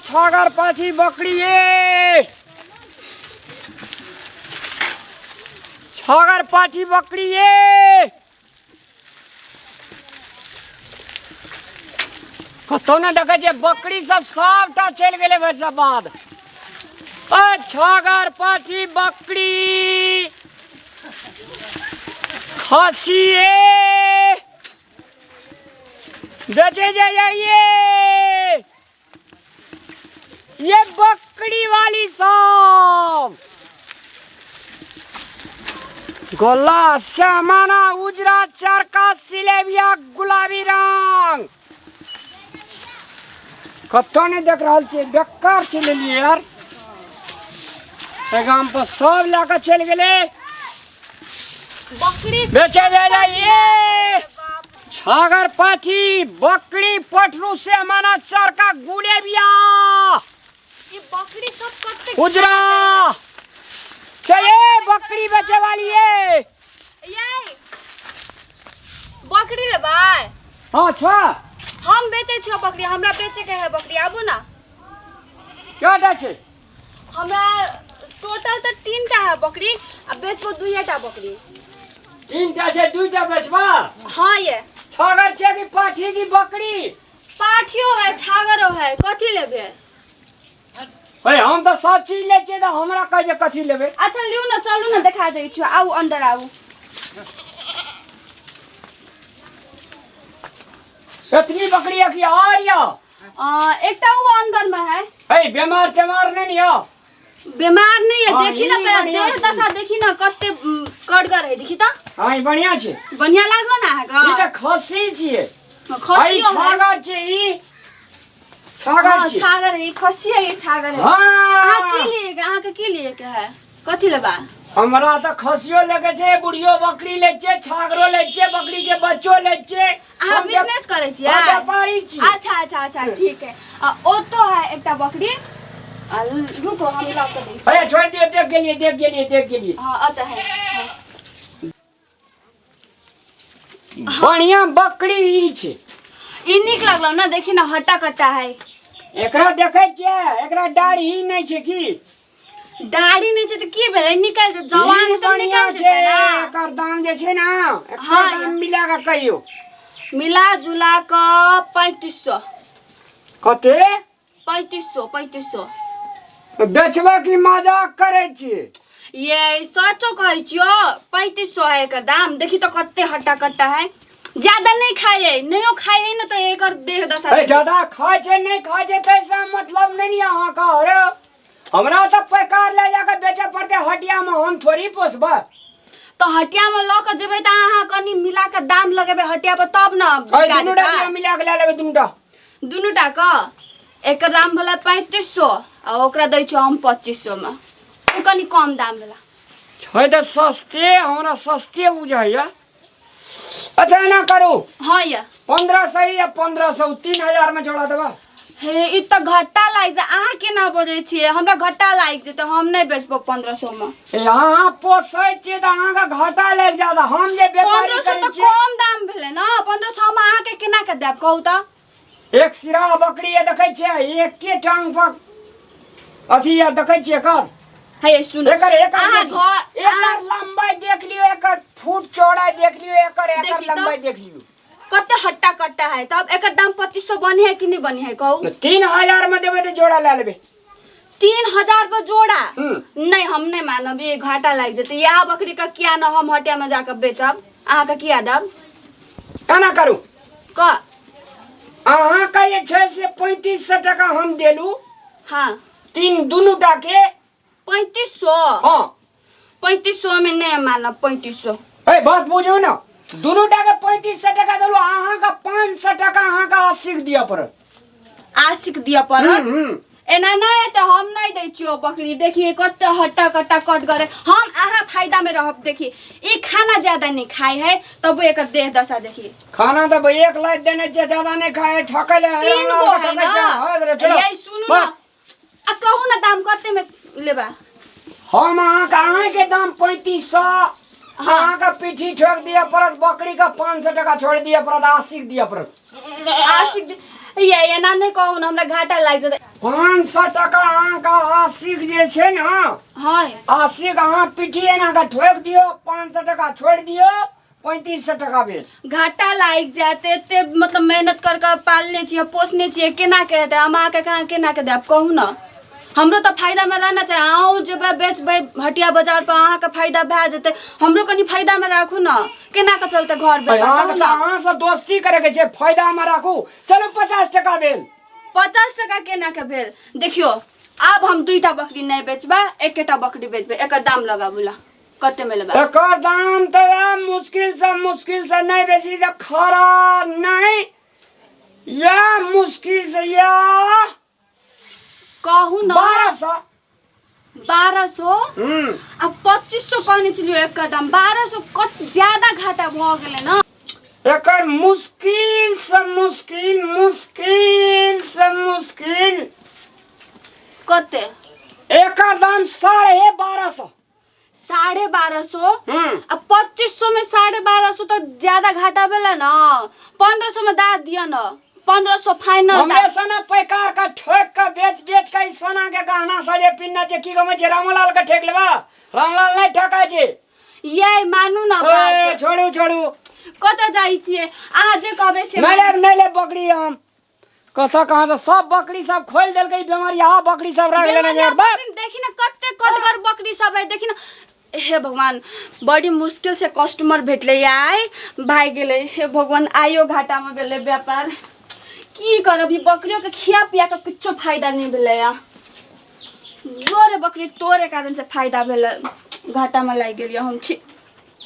छागर पाठी बकरी ये छागर पाठी बकरी ये कतो न देखे छे बकरी सबटा चल गेले वर्षा बाद छागर पाठी बकरी खसी बेचे जाइए ये बकरी वाली सब गोला श्यामाना उजरा चरका सिलेबिया गुलाबी रंग कतो ने देख रहा छे बेकार चले लिए यार गांव पर सब लाकर चल गए बकरी बेचे जाइए छागर पाठी बकरी पटरू से माना चरका गुलेबिया ये बकरी सब कत्ते उजरा चले बकरी बेचे वाली है ये बकरी ले भाई हाँ छा हम बेचे छियो बकरी हमरा बेचे के है बकरी आबू ना क्या टा छे हमरा टोटल तो 3टा है बकरी अब बेचबो 2टा बकरी 3टा छे 2टा बेचबा हाँ ये छागर छे की पाठी की बकरी पाठियो है छागरो है कथी लेबे भाई हम तो सब चीज ले छे तो हमरा कहे कथी लेबे अच्छा लियो ना चलू ना दिखा दे छियो आऊ अंदर आऊ कितनी बकरी है की आ रिया एकटा वो अंदर में है ए बीमार चमार नहीं हो बीमार नहीं है देखी ना ये पहले बढ़िया देह छे। दशा देखी ना कत्ते कड़गर है देखी ता हाँ ये बढ़िया छे बढ़िया लागलो ना है ये गा तो खसी छिए खसी है छागर छे ई छागर हाँ छे छागर है खसी है ये छागर है हाँ की लिए के अहाँ के की लिए के है कथी लेबा हमरा तो खसियो लेके छे बुढ़ियो बकरी ले छे छागरो ले छे बकरी के बच्चो ले छे अहाँ बिजनेस करे छियै हम व्यापारी छी अच्छा अच्छा अच्छा ठीक है ओ तो है एकटा बकरी रुको हम ला के दे अरे छोड़ दियो देख गेलिए हां अत है बढ़िया बकरी ई छे ई निक लागलो ना देखी ना हट्टा कट्टा है एकरा देखे छे एकरा दाढ़ी ही नहीं छे की दाढ़ी नहीं छे त की भेलै निकल जे जवान ई त बढ़िया निकल छे जेतै ना एकर दाम जे छे ना एकर हाँ, दाम मिला के कहियो मिला जुला क 3500 कते 3500 बेचबा की मजाक करे छे ये सचो कहै छियो 3500 है एकर दाम देखी तो कत्ते हट्टा कट्टा है ज्यादा नहीं खाए नहीं खाए ना तो एकर देह दशा अरे ज्यादा खाए छे नहीं खाए छे तैसा मतलब नहीं यहाँ का अरे हमरा तो पैकार ले जाकर बेचे पड़ते हटिया में हम थोड़ी पोसबा तो हटिया में ल के जेबै त अहाँ कनी मिला के दाम लगेबै हटिया पर तब न अरे दुनुटा मिला के ले लेबे दुनुटा का एकर दाम भेला 3500 आ ओकरा दै छ हम 2500 में ओ कनी कम दाम भेला छै तो सस्ते हमरा सस्ते बुझाइया अच्छा ना करू हां ये 1500 या 1500 3000 में जोड़ा देबा हे इ त घट्टा लाग जा अहाँ केना बजै छियै हमरा घट्टा लाग जे त हम नहीं बेचबो 1500 में यहाँ पोसै छियै त अहाँ का घाटा लग जादा हम जे व्यापारी 1500 करै तो छियै कम दाम भेले ना 1500 में अहाँ के केना के देब कहू त एक सिरा बकरी ये देखै छियै एक के टांग पर अथी ये देखै छियै कर हे सुन एकर अहाँ घर एकर लंबाई देख लियो एकर फुट चौड़ाई देख लियो एकर देखी तो। लंबाई देख लियो कत्ते हट्टा कट्टा है तब एकर दाम 2500 बनी है कि नहीं बनी है कहू 3000 में देबे तो जोड़ा ले लेबे 3000 पर जोड़ा नहीं हम नहीं मानब ये घाटा लग जेते यह बकरी का क्या न हम हटिया में जाकर बेचब अहाँ का क्या दाम केना करू का अहाँ का ये 6 से 3500 टका हम देलू हाँ तीन दुनुटा के 3500 हां 3500 में नहीं मानब 3500 ए बात बुझो ना दुनुटा के 3500 टका देलू अहाँ का 500 टका अहाँ का आशिक दिया पड़त आशिक दिया पर एना नहीं तो हम नहीं दै छियो बकरी देखिए कत्ते हट्टा कट्टा कट करे हम आहा फायदा में रहब देखिए ई खाना ज्यादा नहीं खाए है तब एकर देह दशा देखिए खाना तो भाई एक लाख देने से ज्यादा नहीं खाए ठके ले 3 गो है ना यही सुनु ना आ कहू ना दाम कत्ते में लेबा हम अहाँ के दाम 3500 अहाँ का पीठी ठोक दिया परत बकरी का 500 टका छोड़ दिया परत आशिक दिया परत आशिक ये एना नहीं कहू ना हमरा घाटा लाग जेतै। 500 टका अहाँ का आशिक जे छै ना, हां आशिक अहाँ पिठिए ना का ठोक दियो, 500 टका छोड़ दियो, 3500 टका भेल। घाटा लाग जाते ते मतलब मेहनत कर के पालने छियै पोसने छियै, केना के हेतै हम अहाँके केना के देब कहू ना। हमरो तो फायदा में रहना चाहिए। अहूँ जेबै बेचबै हटिया बाजार पर अहाँके फायदा भए जेतै, हमरो कनि फायदा में राखू ना। केना के चलते घर बेचबै अहाँ से दोस्ती करे के छै, फायदा में राखू। चलो 50 टका भेल। 50 टका केना के भेल? देखियो आब हम 2टा बकरी नहीं बेचबै, एकेटा बकरी बेचबै। एकर दाम लगाबू ला कते में लेबै? एकर दाम तो मुश्किल से नहीं बेसी तो खरा नहीं, या मुश्किल से या कहू ना 1200। 1200 अब 2500 कहने छलियो एकर दाम। 1200 कत ज्यादा घाटा भ गेलै ना। एकर मुश्किल से मुश्किल कते? एकर दाम 1250। 1250? अब 2500 में 1250 तो ज्यादा घाटा भेला ना। 1500 में दाद दिया ना, 1500 फाइनल। हमरे सना पैकार का ठोक का बेच के ई सोना के गहना सजे पिन्ना जे की गमे छै रामलाल के ठेक लेबा। रामलाल नहीं ठका छै। ये मानू ना बात। छोड़ू कत जाई छिए अहाँ जे कहबे से नहीं ले बकरी। हम कथा कहां तो सब बकरी सब खोल देल के बीमारी। हां बकरी सब रख लेना यार। देखी ना कते कटगर बकरी सब है। देखी ना हे भगवान बड़ी मुश्किल से कस्टमर भेटले आय भाग गेले। हे भगवान आयो घाटा में गेले व्यापार। की करब ई बकरियों के खिया पिया के कुछो फायदा नहीं भेले या। जोरे बकरी तोरे कारण से फायदा भेले, घाटा में लाग गेलियो हम छी।